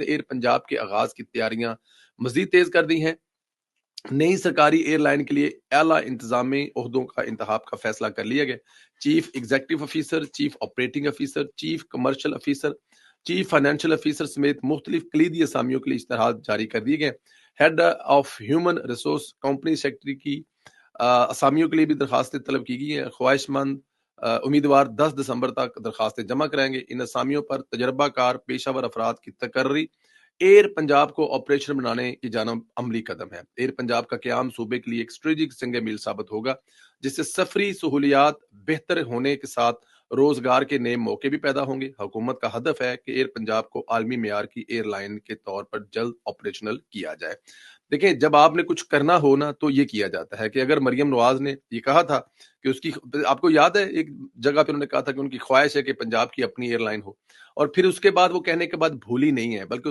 Year Punjab کے آغاز کی تیاریاں مزید تیز کر دی ہیں۔ نئی سرکاری ایئر لائن کے لیے اعلیٰ انتظامی عہدوں کا انتخاب کا فیصلہ کر لیا گیا۔ Chief executive officer, chief operating officer, chief commercial officer, chief financial officer سمیت مختلف کلیدی اسامیوں کے لیے اشتہارات جاری کر دیے گئے۔ Head of human resource company secretary کی اسامیوں کے لیے بھی درخواستیں طلب کی گئی ہیں۔ خواہش مند امیدوار 10 دسمبر تک درخواستیں جمع کرائیں گے۔ ان اسامیوں پر تجربہ کار پیشہ ور افراد کی تقرری ایئر پنجاب کو آپریشن بنانے کی جانب عملی قدم ہے۔ ایئر پنجاب کا قیام صوبے کے لیے ایک اسٹریٹجک سنگ میل ثابت ہوگا، جس سے سفری سہولیات بہتر ہونے کے ساتھ روزگار کے نئے موقع بھی پیدا ہوں گے۔ حکومت کا ہدف ہے کہ ایئر پنجاب کو عالمی معیار کی ایئر لائن کے طور پر جلد آپریشنل کیا جائے۔ دیکھیں، جب آپ نے کچھ کرنا ہو نا تو یہ کیا جاتا ہے کہ اگر مریم نواز نے یہ کہا تھا کہ اس کی، آپ کو یاد ہے ایک جگہ پہ انہوں نے کہا تھا کہ ان کی خواہش ہے کہ پنجاب کی اپنی ایئر لائن ہو، اور پھر اس کے بعد وہ کہنے کے بعد بھولی نہیں ہے، بلکہ